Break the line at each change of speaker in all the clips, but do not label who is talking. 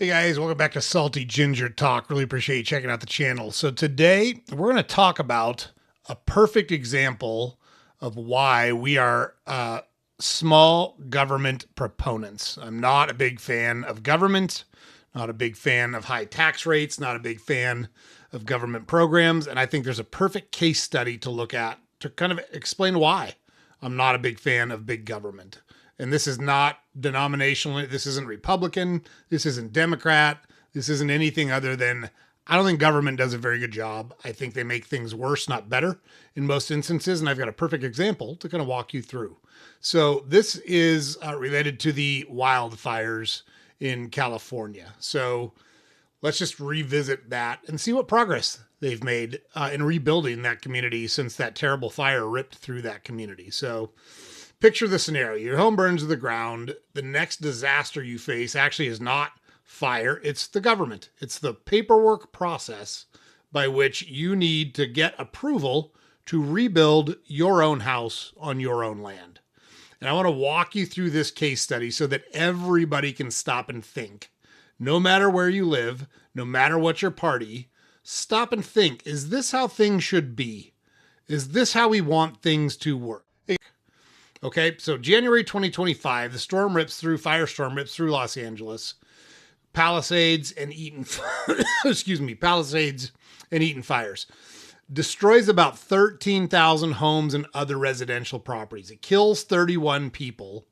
Hey guys, welcome back to Salty Ginger Talk. Really appreciate you checking out the channel. So today we're going to talk about a perfect example of why we are small government proponents. I'm not a big fan of government, not a big fan of high tax rates, not a big fan of government programs, and I think there's a perfect case study to look at to kind of explain why I'm not a big fan of big government. And this is not denominational. This isn't Republican. This isn't Democrat. This isn't anything other than I don't think government does a very good job. I think they make things worse, not better in most instances. And I've got a perfect example to kind of walk you through. So this is related to the wildfires in California. So let's just revisit that and see what progress they've made in rebuilding that community since that terrible fire ripped through that community. So picture the scenario. Your home burns to the ground. The next disaster you face actually is not fire. It's the government. It's the paperwork process by which you need to get approval to rebuild your own house on your own land. And I want to walk you through this case study so that everybody can stop and think. No matter where you live, no matter what your party, stop and think, is this how things should be? Is this how we want things to work? Okay, so January 2025, the firestorm rips through Los Angeles. Palisades and Eaton, Palisades and Eaton fires. Destroys about 13,000 homes and other residential properties. It kills 31 people,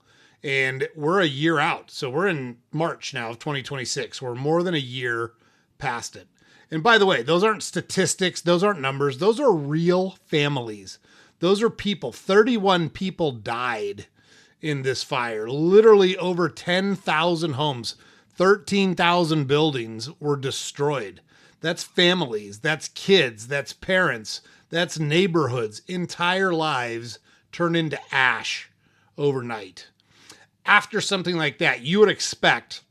and we're a year out. So we're in March now of 2026. We're more than a year past it. And by the way, those aren't statistics. Those aren't numbers. Those are real families. Those are people. 31 people died in this fire. Literally over 10,000 homes, 13,000 buildings were destroyed. That's families, that's kids, that's parents, that's neighborhoods. Entire lives turned into ash overnight. After something like that, you would expect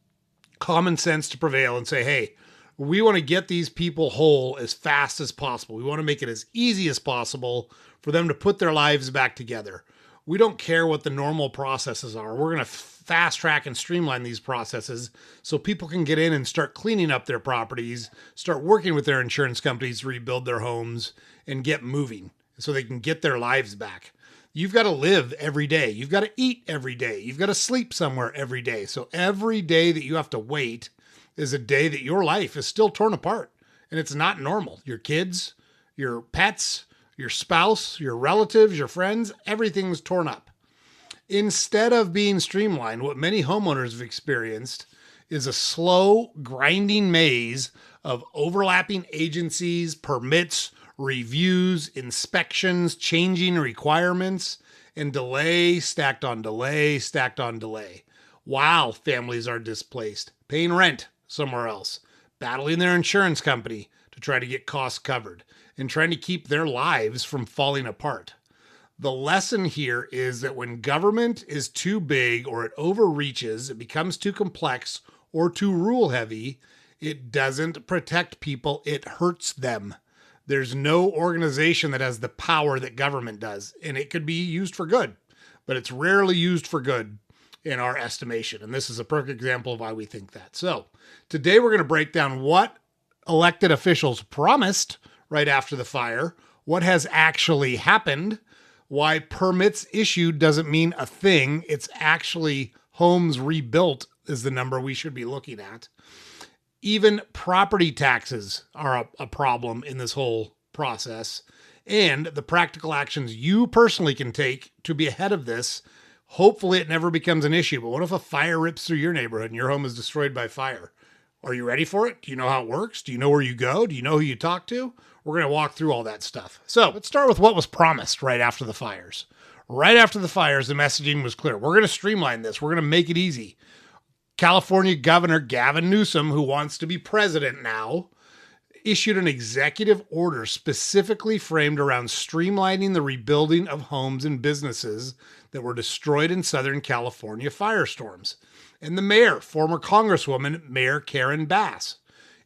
common sense to prevail and say, hey, we want to get these people whole as fast as possible. We want to make it as easy as possible for them to put their lives back together. We don't care what the normal processes are. We're going to fast track and streamline these processes so people can get in and start cleaning up their properties, start working with their insurance companies to rebuild their homes and get moving so they can get their lives back. You've got to live every day. You've got to eat every day. You've got to sleep somewhere every day. So every day that you have to wait is a day that your life is still torn apart, and it's not normal. Your kids, your pets, your spouse, your relatives, your friends, everything's torn up. Instead of being streamlined, what many homeowners have experienced is a slow, grinding maze of overlapping agencies, permits, reviews, inspections, changing requirements, and delay stacked on delay, stacked on delay. While families are displaced, paying rent somewhere else, battling their insurance company to try to get costs covered, and trying to keep their lives from falling apart. The lesson here is that when government is too big or it overreaches, it becomes too complex or too rule heavy, it doesn't protect people, it hurts them. There's no organization that has the power that government does, and it could be used for good, but it's rarely used for good in our estimation. And this is a perfect example of why we think that. So today we're going to break down what elected officials promised right after the fire, what has actually happened, why permits issued doesn't mean a thing. It's actually homes rebuilt is the number we should be looking at. Even property taxes are a problem in this whole process, and the practical actions you personally can take to be ahead of this. Hopefully it never becomes an issue, but what if a fire rips through your neighborhood and your home is destroyed by fire? Are you ready for it? Do you know how it works? Do you know where you go? Do you know who you talk to? We're going to walk through all that stuff. So let's start with what was promised right after the fires. Right after the fires, the messaging was clear. We're going to streamline this. We're going to make it easy. California Governor Gavin Newsom, who wants to be president now, issued an executive order specifically framed around streamlining the rebuilding of homes and businesses that were destroyed in Southern California firestorms. And the mayor, former Congresswoman Mayor Karen Bass,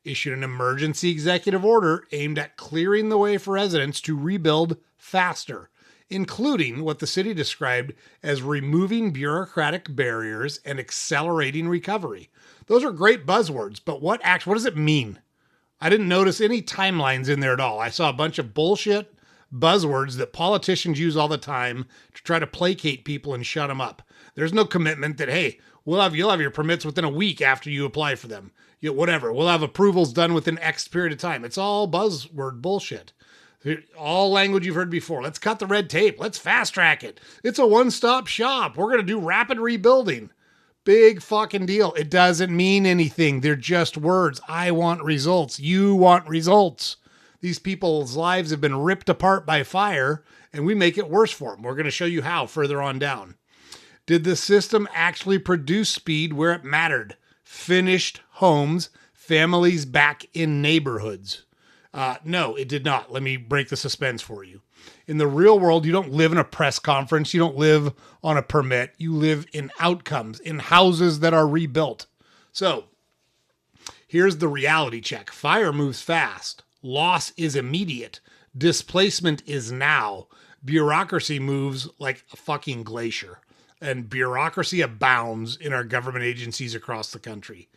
issued an emergency executive order aimed at clearing the way for residents to rebuild faster. including what the city described as removing bureaucratic barriers and accelerating recovery. Those are great buzzwords, but what does it mean? I didn't notice any timelines in there at all. I saw a bunch of bullshit buzzwords that politicians use all the time to try to placate people and shut them up. There's no commitment that, hey, you'll have your permits within a week after you apply for them. Whatever. We'll have approvals done within X period of time. It's all buzzword bullshit. All language you've heard before. Let's cut the red tape. Let's fast track it. It's a one-stop shop. We're going to do rapid rebuilding. Big fucking deal. It doesn't mean anything. They're just words. I want results. You want results. These people's lives have been ripped apart by fire, and we make it worse for them. We're going to show you how further on down. Did the system actually produce speed where it mattered? Finished homes, families back in neighborhoods. No, it did not. Let me break the suspense for you. In the real world, you don't live in a press conference. You don't live on a permit. You live in outcomes, in houses that are rebuilt. So here's the reality check. Fire moves fast. Loss is immediate. Displacement is now. Bureaucracy moves like a fucking glacier. And bureaucracy abounds in our government agencies across the country.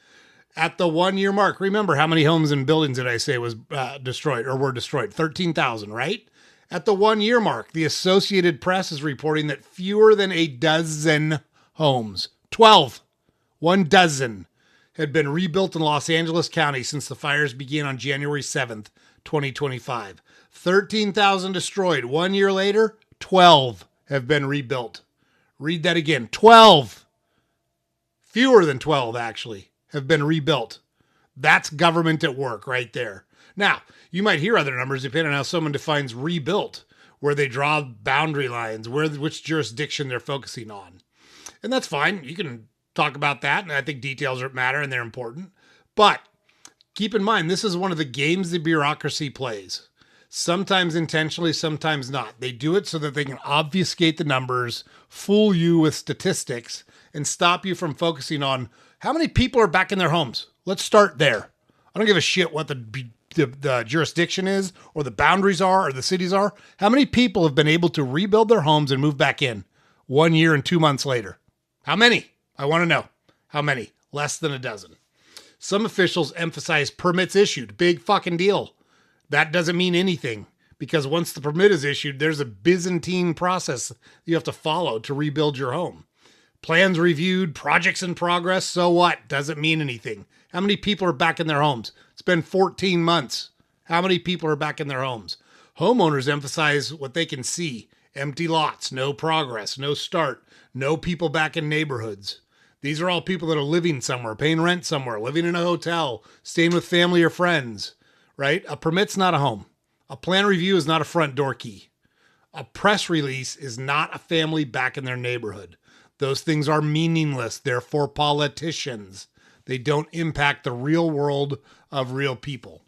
At the 1 year mark, remember how many homes and buildings did I say was destroyed or were destroyed? 13,000, right? At the 1 year mark, the Associated Press is reporting that fewer than a dozen homes, 12, 12, had been rebuilt in Los Angeles County since the fires began on January 7th, 2025. 13,000 destroyed. 1 year later, 12 have been rebuilt. Read that again. 12. Fewer than 12, actually, have been rebuilt. That's government at work right there. Now, you might hear other numbers depending on how someone defines rebuilt, where they draw boundary lines, which jurisdiction they're focusing on. And that's fine. You can talk about that, and I think details matter and they're important. But keep in mind, this is one of the games the bureaucracy plays. Sometimes intentionally, sometimes not. They do it so that they can obfuscate the numbers, fool you with statistics, and stop you from focusing on how many people are back in their homes. Let's start there. I don't give a shit what the jurisdiction is or the boundaries are or the cities are. How many people have been able to rebuild their homes and move back in 1 year and 2 months later? How many? I want to know. How many? Less than a dozen. Some officials emphasize permits issued. Big fucking deal. That doesn't mean anything because once the permit is issued, there's a Byzantine process you have to follow to rebuild your home. Plans reviewed, projects in progress, so what? Doesn't mean anything. How many people are back in their homes? It's been 14 months. How many people are back in their homes? Homeowners emphasize what they can see. Empty lots, no progress, no start, no people back in neighborhoods. These are all people that are living somewhere, paying rent somewhere, living in a hotel, staying with family or friends, right? A permit's not a home. A plan review is not a front door key. A press release is not a family back in their neighborhood. Those things are meaningless. They're for politicians. They don't impact the real world of real people.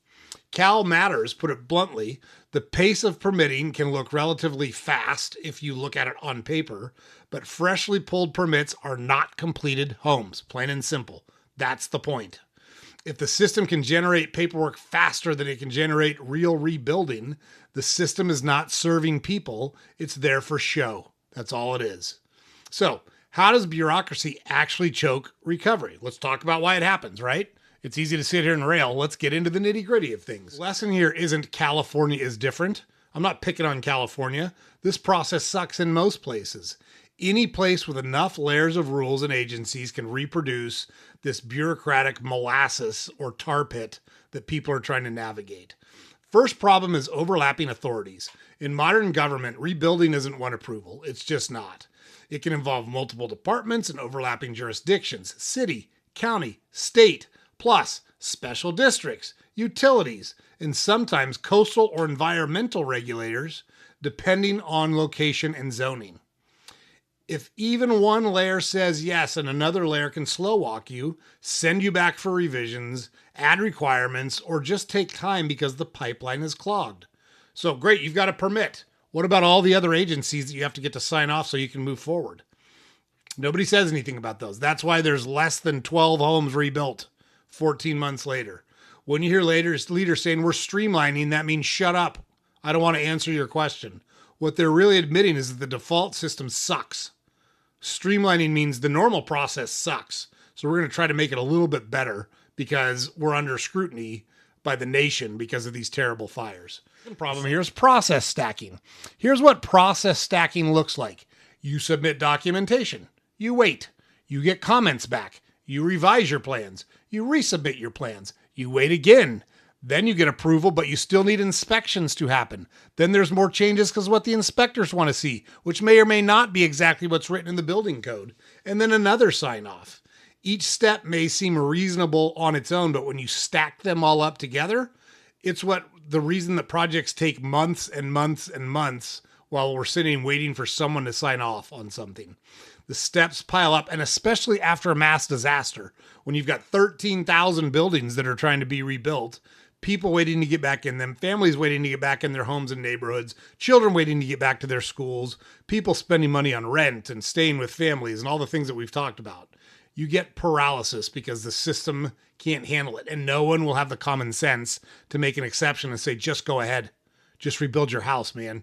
Cal Matters put it bluntly, the pace of permitting can look relatively fast if you look at it on paper, but freshly pulled permits are not completed homes, plain and simple. That's the point. If the system can generate paperwork faster than it can generate real rebuilding, the system is not serving people. It's there for show. That's all it is. So, how does bureaucracy actually choke recovery? Let's talk about why it happens, right? It's easy to sit here and rail. Let's get into the nitty-gritty of things. Lesson here isn't California is different. I'm not picking on California. This process sucks in most places. Any place with enough layers of rules and agencies can reproduce this bureaucratic molasses or tar pit that people are trying to navigate. First problem is overlapping authorities. In modern government, rebuilding isn't one approval. It's just not. It can involve multiple departments and overlapping jurisdictions, city, county, state, plus special districts, utilities, and sometimes coastal or environmental regulators, depending on location and zoning. If even one layer says yes and another layer can slow walk you, send you back for revisions, add requirements, or just take time because the pipeline is clogged. So great, you've got a permit. What about all the other agencies that you have to get to sign off so you can move forward? Nobody says anything about those. That's why there's less than 12 homes rebuilt 14 months later. When you hear leaders saying we're streamlining, that means shut up. I don't want to answer your question. What they're really admitting is that the default system sucks. Streamlining means the normal process sucks. So we're going to try to make it a little bit better because we're under scrutiny by the nation because of these terrible fires. The problem here is process stacking. Here's what process stacking looks like. You submit documentation. You wait. You get comments back. You revise your plans. You resubmit your plans. You wait again. Then you get approval, but you still need inspections to happen. Then there's more changes because what the inspectors want to see, which may or may not be exactly what's written in the building code. And then another sign off. Each step may seem reasonable on its own, but when you stack them all up together, it's the reason that projects take months and months and months while we're sitting waiting for someone to sign off on something. The steps pile up, and especially after a mass disaster, when you've got 13,000 buildings that are trying to be rebuilt, people waiting to get back in them, families waiting to get back in their homes and neighborhoods, children waiting to get back to their schools, people spending money on rent and staying with families and all the things that we've talked about. You get paralysis because the system can't handle it, and no one will have the common sense to make an exception and say, just go ahead. Just rebuild your house, man.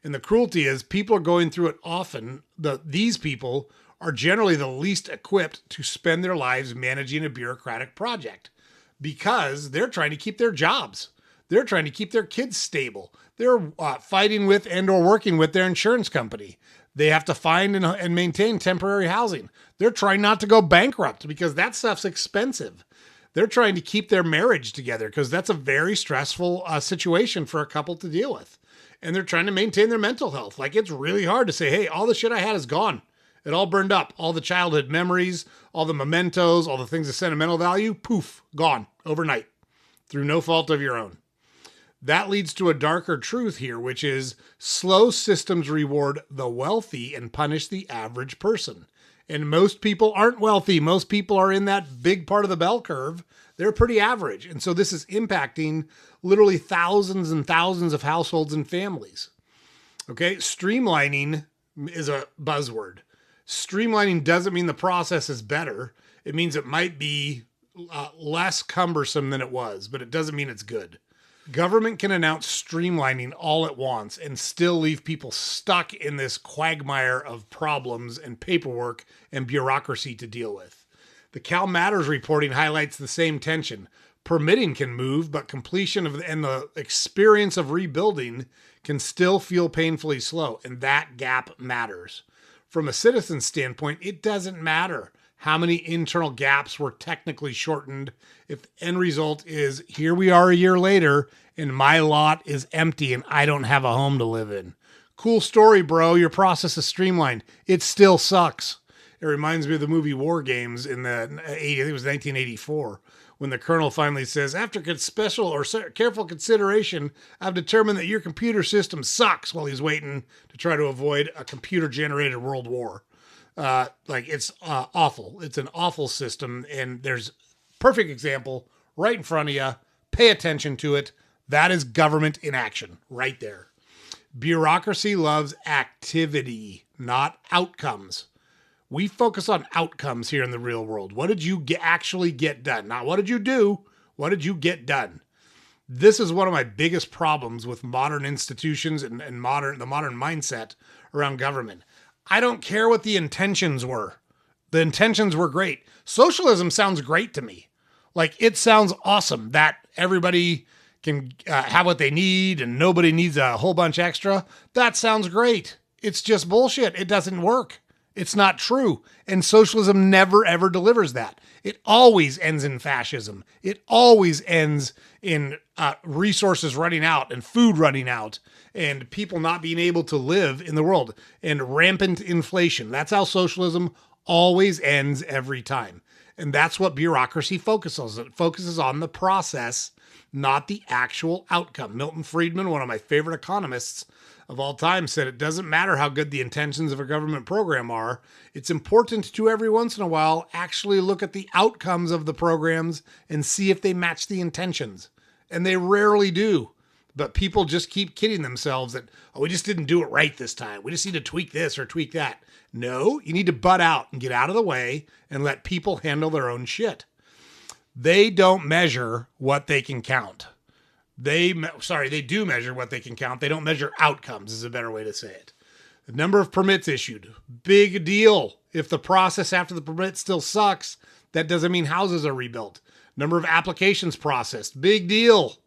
And the cruelty is people are going through it often. These people are generally the least equipped to spend their lives managing a bureaucratic project because they're trying to keep their jobs. They're trying to keep their kids stable. They're fighting with and or working with their insurance company. They have to find and maintain temporary housing. They're trying not to go bankrupt because that stuff's expensive. They're trying to keep their marriage together because that's a very stressful situation for a couple to deal with. And they're trying to maintain their mental health. Like, it's really hard to say, hey, all the shit I had is gone. It all burned up. All the childhood memories, all the mementos, all the things of sentimental value, poof, gone overnight through no fault of your own. That leads to a darker truth here, which is slow systems reward the wealthy and punish the average person. And most people aren't wealthy. Most people are in that big part of the bell curve. They're pretty average. And so this is impacting literally thousands and thousands of households and families. Okay, streamlining is a buzzword. Streamlining doesn't mean the process is better. It means it might be less cumbersome than it was, but it doesn't mean it's good. Government can announce streamlining all at once and still leave people stuck in this quagmire of problems and paperwork and bureaucracy to deal with. The Cal Matters reporting highlights the same tension. Permitting can move, but completion and the experience of rebuilding can still feel painfully slow, and that gap matters. From a citizen's standpoint, it doesn't matter how many internal gaps were technically shortened if the end result is here we are a year later and my lot is empty and I don't have a home to live in. Cool story, bro. Your process is streamlined. It still sucks. It reminds me of the movie War Games in I think it was 1984, when the colonel finally says, after special or careful consideration, I've determined that your computer system sucks, while he's waiting to try to avoid a computer-generated world war. It's awful. It's an awful system, and there's perfect example right in front of you. Pay attention to it. That is government in action right there. Bureaucracy loves activity, not outcomes. We focus on outcomes here in the real world. What did you actually get done? Not what did you do? What did you get done? This is one of my biggest problems with modern institutions and the modern mindset around government. I don't care what the intentions were. The intentions were great. Socialism sounds great to me. Like, it sounds awesome that everybody can have what they need and nobody needs a whole bunch extra. That sounds great. It's just bullshit. It doesn't work. It's not true. And socialism never, ever delivers that. It always ends in fascism. It always ends in resources running out and food running out and people not being able to live in the world and rampant inflation. That's how socialism always ends every time. And that's what bureaucracy focuses on. It focuses on the process, not the actual outcome. Milton Friedman, one of my favorite economists of all time, said it doesn't matter how good the intentions of a government program are. It's important to every once in a while actually look at the outcomes of the programs and see if they match the intentions. And they rarely do. But people just keep kidding themselves that, we just didn't do it right this time. We just need to tweak this or tweak that. No, you need to butt out and get out of the way and let people handle their own shit. They don't measure what they can count. They do measure what they can count. They don't measure outcomes, is a better way to say it. The number of permits issued, big deal. If the process after the permit still sucks, that doesn't mean houses are rebuilt. Number of applications processed, big deal.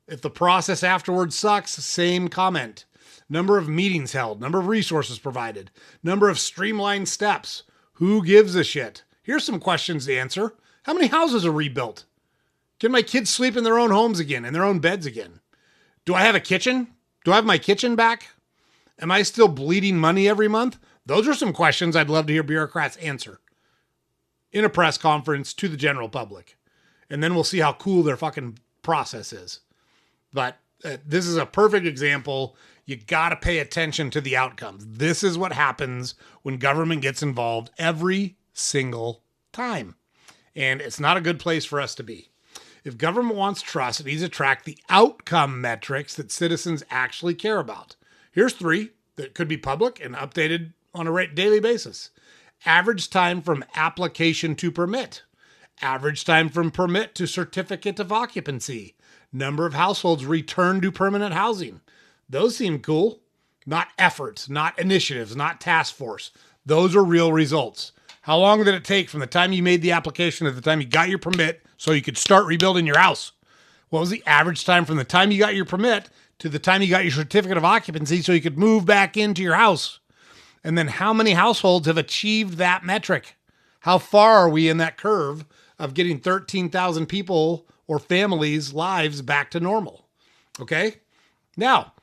If the process afterwards sucks, same comment. Number of meetings held, number of resources provided, number of streamlined steps. Who gives a shit? Here's some questions to answer. How many houses are rebuilt? Can my kids sleep in their own homes again, in their own beds again? Do I have a kitchen? Do I have my kitchen back? Am I still bleeding money every month? Those are some questions I'd love to hear bureaucrats answer in a press conference to the general public. And then we'll see how cool their fucking process is. But this is a perfect example. You got to pay attention to the outcomes. This is what happens when government gets involved every single time. And it's not a good place for us to be. If government wants trust, it needs to track the outcome metrics that citizens actually care about. Here's 3 that could be public and updated on a daily basis. Average time from application to permit. Average time from permit to certificate of occupancy. Number of households returned to permanent housing. Those seem cool. Not efforts, not initiatives, not task force. Those are real results. How long did it take from the time you made the application to the time you got your permit so you could start rebuilding your house? What was the average time from the time you got your permit to the time you got your certificate of occupancy so you could move back into your house? And then how many households have achieved that metric? How far are we in that curve of getting 13,000 people or families' lives back to normal? Okay? Now,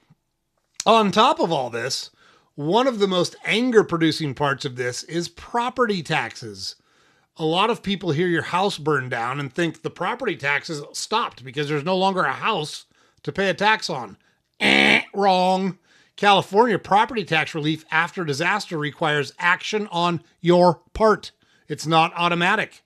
on top of all this, one of the most anger-producing parts of this is property taxes. A lot of people hear your house burned down and think the property taxes stopped because there's no longer a house to pay a tax on. Wrong. California property tax relief after disaster requires action on your part. It's not automatic.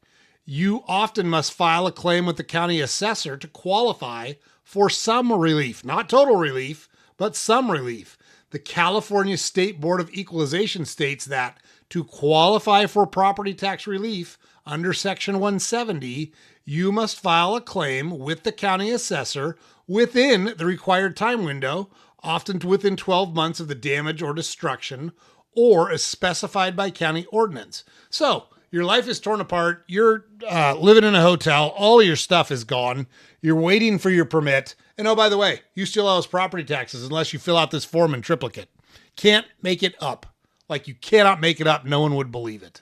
You often must file a claim with the county assessor to qualify for some relief, not total relief, but some relief. The California State Board of Equalization states that to qualify for property tax relief under Section 170, you must file a claim with the county assessor within the required time window, often within 12 months of the damage or destruction, or as specified by county ordinance. So, your life is torn apart, you're living in a hotel, all your stuff is gone, you're waiting for your permit, and oh, by the way, you still owe us property taxes unless you fill out this form in triplicate. Can't make it up. Like you cannot make it up, no one would believe it.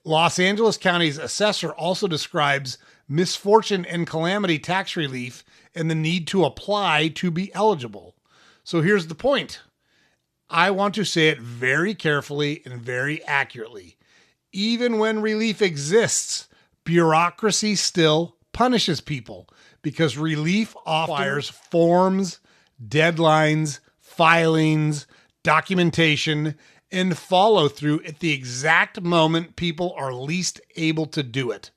Los Angeles County's assessor also describes misfortune and calamity tax relief and the need to apply to be eligible. So here's the point. I want to say it very carefully and very accurately. Even when relief exists, bureaucracy still punishes people because relief requires forms, deadlines, filings, documentation, and follow through at the exact moment people are least able to do it.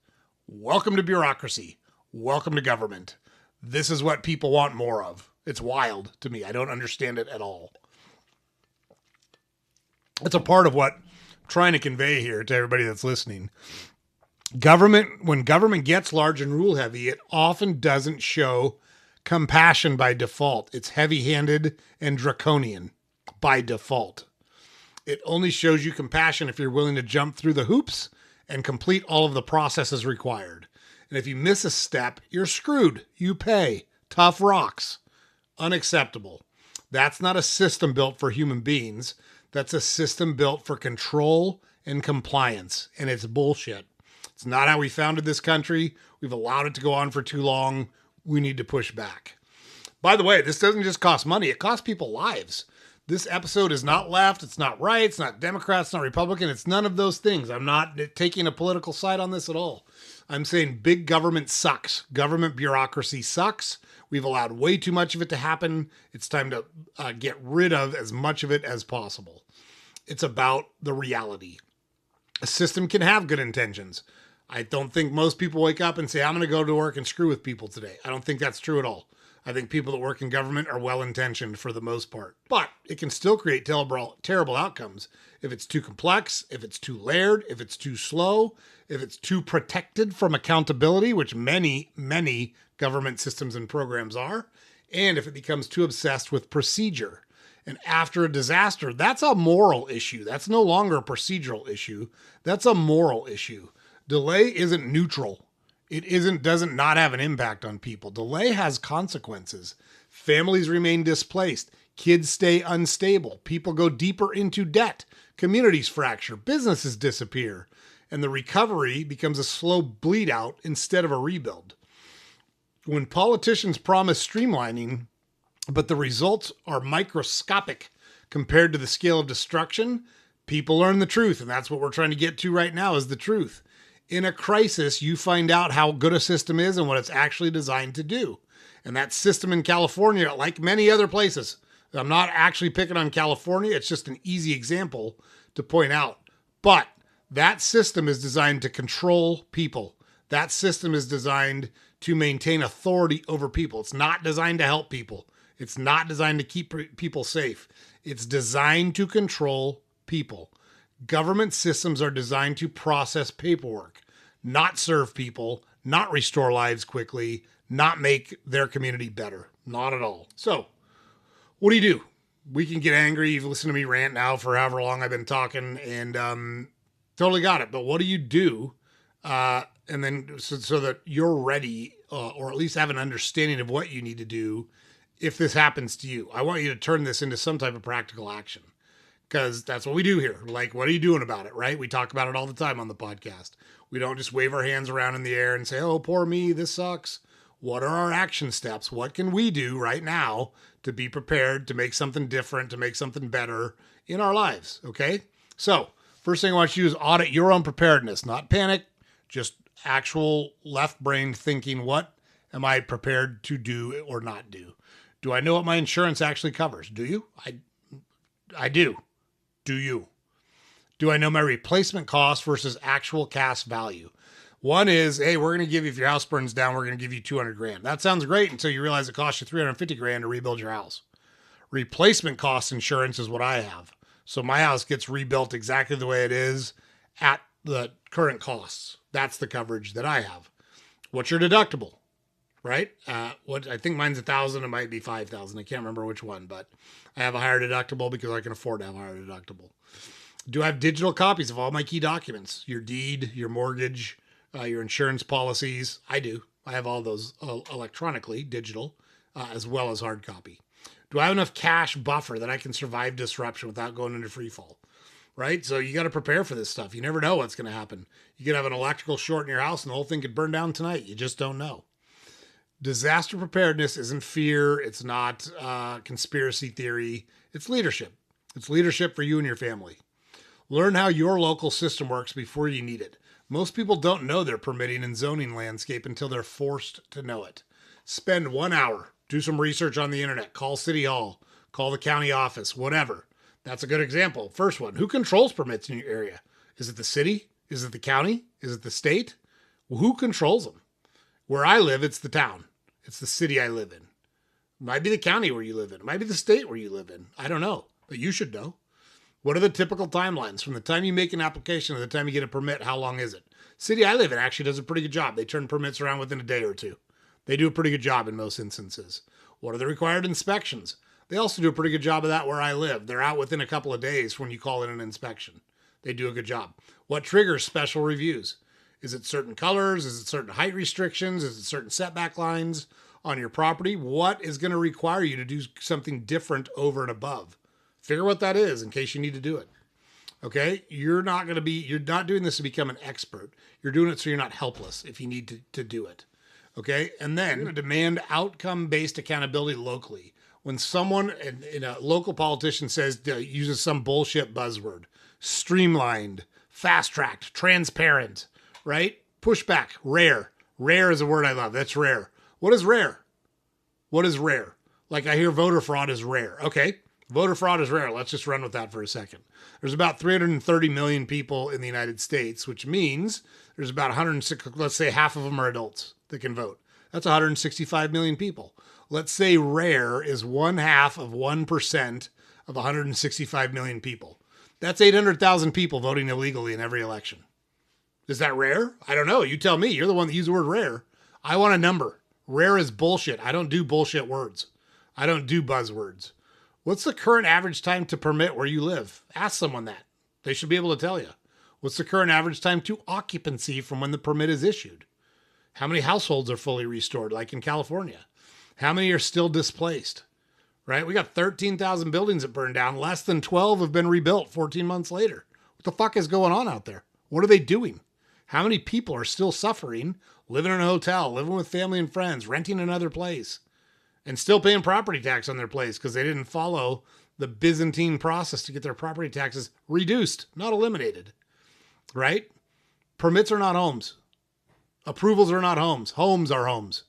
Welcome to bureaucracy. Welcome to government. This is what people want more of. It's wild to me. I don't understand it at all. It's a part of what I'm trying to convey here to everybody that's listening. When government gets large and rule heavy, it often doesn't show compassion by default. It's heavy-handed and draconian by default. It only shows you compassion if you're willing to jump through the hoops and complete all of the processes required. And if you miss a step, you're screwed. You pay. Tough rocks. Unacceptable. That's not a system built for human beings. That's a system built for control and compliance. And it's bullshit. It's not how we founded this country. We've allowed it to go on for too long. We need to push back. By the way, this doesn't just cost money. It costs people lives. This episode is not left. It's not right. It's not Democrat. It's not Republican. It's none of those things. I'm not taking a political side on this at all. I'm saying big government sucks. Government bureaucracy sucks. We've allowed way too much of it to happen. It's time to get rid of as much of it as possible. It's about the reality. A system can have good intentions. I don't think most people wake up and say, I'm going to go to work and screw with people today. I don't think that's true at all. I think people that work in government are well-intentioned for the most part. But it can still create terrible outcomes if it's too complex, if it's too layered, if it's too slow, if it's too protected from accountability, which many government systems and programs are, and if it becomes too obsessed with procedure. And after a disaster, that's a moral issue. That's no longer a procedural issue. That's a moral issue. Delay isn't neutral. Doesn't not have an impact on people. Delay has consequences. Families remain displaced. Kids stay unstable. People go deeper into debt. Communities fracture. Businesses disappear. And the recovery becomes a slow bleed out instead of a rebuild. When politicians promise streamlining, but the results are microscopic compared to the scale of destruction, people learn the truth. And that's what we're trying to get to right now is the truth. In a crisis, you find out how good a system is and what it's actually designed to do. And that system in California, like many other places, I'm not actually picking on California. It's just an easy example to point out. But that system is designed to control people. That system is designed to maintain authority over people. It's not designed to help people. It's not designed to keep people safe. It's designed to control people. Government systems are designed to process paperwork, not serve people, not restore lives quickly, not make their community better. Not at all. So, what do? We can get angry. You've listened to me rant now for however long I've been talking, and totally got it. But what do? And then so that you're ready, or at least have an understanding of what you need to do if this happens to you. I want you to turn this into some type of practical action, because that's what we do here. Like, what are you doing about it, right? We talk about it all the time on the podcast. We don't just wave our hands around in the air and say, oh, poor me, this sucks. What are our action steps? What can we do right now to be prepared to make something different, to make something better in our lives, okay? So, first thing I want you to do is audit your own preparedness, not panic, just actual left-brained thinking. What am I prepared to do or not do? Do I know what my insurance actually covers? Do you? I do. Do you? Do I know my replacement cost versus actual cash value? One is, hey, we're going to give you, if your house burns down, we're going to give you 200 grand. That sounds great until you realize it costs you 350 grand to rebuild your house. Replacement cost insurance is what I have. So my house gets rebuilt exactly the way it is at the current costs. That's the coverage that I have. What's your deductible? Right? What I think mine's 1,000. It might be 5,000. I can't remember which one, but I have a higher deductible because I can afford to have a higher deductible. Do I have digital copies of all my key documents? Your deed, your mortgage, your insurance policies? I do. I have all those electronically, digital, as well as hard copy. Do I have enough cash buffer that I can survive disruption without going into free fall? Right? So you got to prepare for this stuff. You never know what's going to happen. You could have an electrical short in your house and the whole thing could burn down tonight. You just don't know. Disaster preparedness isn't fear. It's not conspiracy theory. It's leadership. It's leadership for you and your family. Learn how your local system works before you need it. Most people don't know their permitting and zoning landscape until they're forced to know it. Spend 1 hour, do some research on the internet, call City Hall, call the county office, whatever. That's a good example. First one, who controls permits in your area? Is it the city? Is it the county? Is it the state? Well, who controls them? Where I live, it's the town. It's the city I live in. It might be the county where you live in. It might be the state where you live in. I don't know, but you should know. What are the typical timelines? From the time you make an application to the time you get a permit, how long is it? City I live in actually does a pretty good job. They turn permits around within a day or two. They do a pretty good job in most instances. What are the required inspections? They also do a pretty good job of that where I live. They're out within a couple of days when you call in an inspection. They do a good job. What triggers special reviews? Is it certain colors? Is it certain height restrictions? Is it certain setback lines on your property? What is going to require you to do something different over and above? Figure what that is in case you need to do it. Okay? You're not doing this to become an expert. You're doing it so you're not helpless if you need to do it. Okay? And then demand outcome-based accountability locally. When someone in a local politician uses some bullshit buzzword, streamlined, fast-tracked, transparent, right? Pushback, rare. Rare is a word I love. That's rare. What is rare? What is rare? Like I hear voter fraud is rare. Okay, voter fraud is rare. Let's just run with that for a second. There's about 330 million people in the United States, which means there's about 106, let's say half of them are adults that can vote. That's 165 million people. Let's say rare is 1/2 of 1% of 165 million people. That's 800,000 people voting illegally in every election. Is that rare? I don't know. You tell me. You're the one that used the word rare. I want a number. Rare is bullshit. I don't do bullshit words. I don't do buzzwords. What's the current average time to permit where you live? Ask someone that. They should be able to tell you. What's the current average time to occupancy from when the permit is issued? How many households are fully restored, like in California? How many are still displaced? Right? We got 13,000 buildings that burned down. Less than 12 have been rebuilt 14 months later. What the fuck is going on out there? What are they doing? How many people are still suffering, living in a hotel, living with family and friends, renting another place, and still paying property tax on their place because they didn't follow the Byzantine process to get their property taxes reduced, not eliminated, right? Permits are not homes. Approvals are not homes. Homes are homes.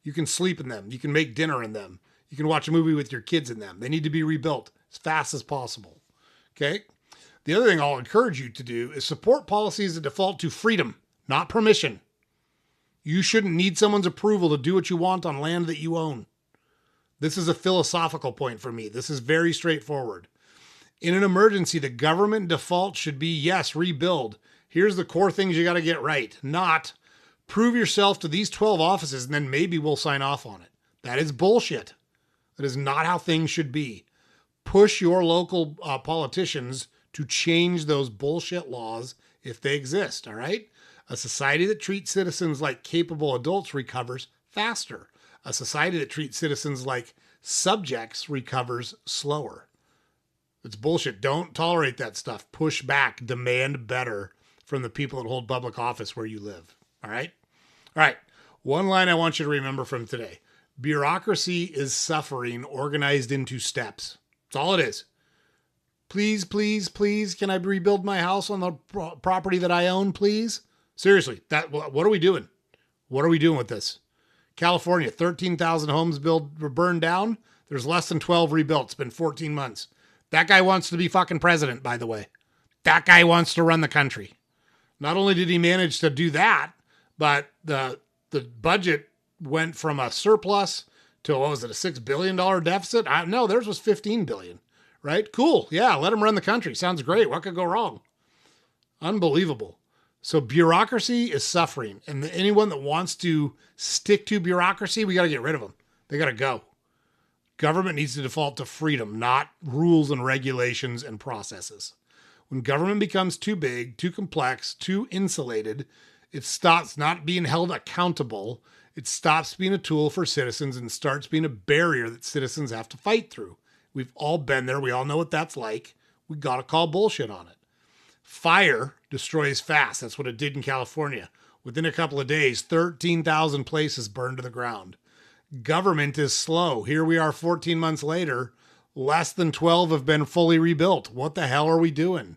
You can sleep in them. You can make dinner in them. You can watch a movie with your kids in them. They need to be rebuilt as fast as possible. Okay? The other thing I'll encourage you to do is support policies that default to freedom, not permission. You shouldn't need someone's approval to do what you want on land that you own. This is a philosophical point for me. This is very straightforward. In an emergency, the government default should be, yes, rebuild. Here's the core things you got to get right. Not prove yourself to these 12 offices and then maybe we'll sign off on it. That is bullshit. That is not how things should be. Push your local politicians to change those bullshit laws if they exist, all right? A society that treats citizens like capable adults recovers faster. A society that treats citizens like subjects recovers slower. It's bullshit. Don't tolerate that stuff. Push back. Demand better from the people that hold public office where you live. All right? All right. One line I want you to remember from today. Bureaucracy is suffering organized into steps. That's all it is. Please, please, please, can I rebuild my house on the property that I own, please? Seriously, what are we doing? What are we doing with this? California, 13,000 homes burned down. There's less than 12 rebuilt. It's been 14 months. That guy wants to be fucking president, by the way. That guy wants to run the country. Not only did he manage to do that, but the budget went from a surplus to, what was it, a $6 billion deficit? No, theirs was $15 billion, right? Cool. Yeah, let him run the country. Sounds great. What could go wrong? Unbelievable. So bureaucracy is suffering. And anyone that wants to stick to bureaucracy, we got to get rid of them. They got to go. Government needs to default to freedom, not rules and regulations and processes. When government becomes too big, too complex, too insulated, it stops not being held accountable. It stops being a tool for citizens and starts being a barrier that citizens have to fight through. We've all been there. We all know what that's like. We got to call bullshit on it. Fire destroys fast. That's what it did in California. Within a couple of days, 13,000 places burned to the ground. Government is slow. Here we are 14 months later. Less than 12 have been fully rebuilt. What the hell are we doing?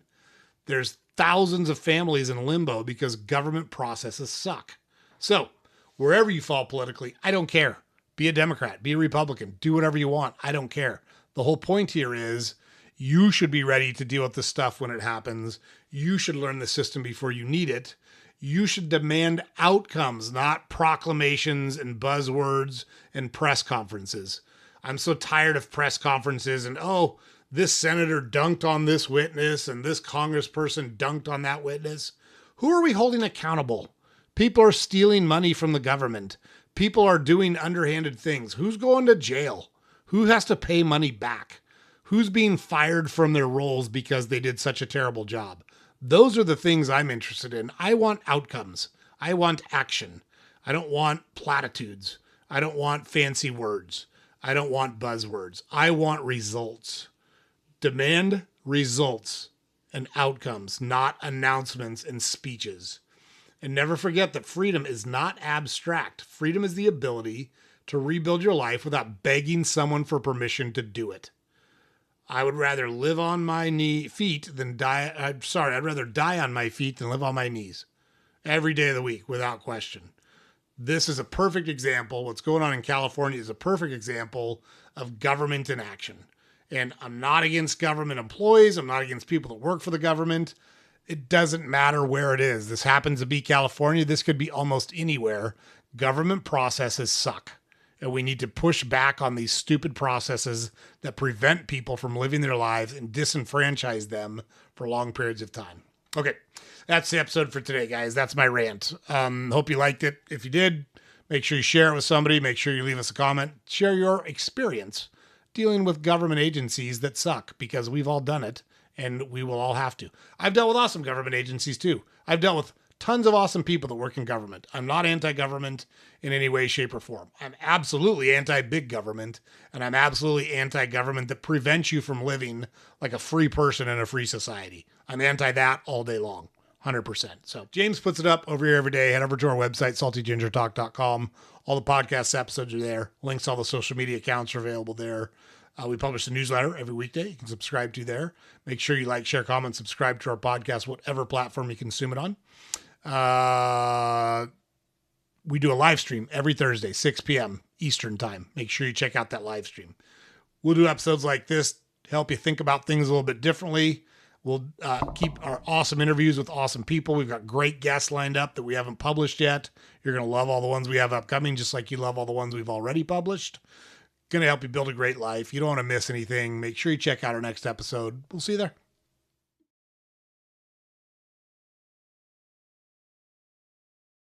There's thousands of families in limbo because government processes suck. So, wherever you fall politically, I don't care. Be a Democrat, be a Republican, do whatever you want. I don't care. The whole point here is you should be ready to deal with this stuff when it happens. You should learn the system before you need it. You should demand outcomes, not proclamations and buzzwords and press conferences. I'm so tired of press conferences and, oh, this senator dunked on this witness and this congressperson dunked on that witness. Who are we holding accountable? People are stealing money from the government. People are doing underhanded things. Who's going to jail? Who has to pay money back? Who's being fired from their roles because they did such a terrible job? Those are the things I'm interested in. I want outcomes. I want action. I don't want platitudes. I don't want fancy words. I don't want buzzwords. I want results. Demand results and outcomes, not announcements and speeches. And never forget that freedom is not abstract. Freedom is the ability to rebuild your life without begging someone for permission to do it. I would rather live on my feet than die. I'd rather die on my feet than live on my knees every day of the week without question. This is a perfect example. What's going on in California is a perfect example of government in action. And I'm not against government employees. I'm not against people that work for the government. It doesn't matter where it is. This happens to be California. This could be almost anywhere. Government processes suck. And we need to push back on these stupid processes that prevent people from living their lives and disenfranchise them for long periods of time. Okay, that's the episode for today, guys. That's my rant. Hope you liked it. If you did, Make sure you share it with somebody. Make sure you leave us a comment. Share your experience dealing with government agencies that suck, because we've all done it and we will all have to. I've dealt with awesome government agencies too. I've dealt with tons of awesome people that work in government. I'm not anti-government in any way, shape, or form. I'm absolutely anti-big government, and I'm absolutely anti-government that prevents you from living like a free person in a free society. I'm anti that all day long. 100%. So James puts it up over here every day. Head over to our website, saltygingertalk.com. All the podcast episodes are there. Links to all the social media accounts are available there. We publish a newsletter every weekday. You can subscribe to there. Make sure you like, share, comment, subscribe to our podcast, whatever platform you consume it on. We do a live stream every Thursday, 6 p.m. Eastern time. Make sure you check out that live stream. We'll do episodes like this to help you think about things a little bit differently. We'll keep our awesome interviews with awesome people. We've got great guests lined up that we haven't published yet. You're going to love all the ones we have upcoming, just like you love all the ones we've already published. Going to help you build a great life. You don't want to miss anything. Make sure you check out our next episode. We'll see you there.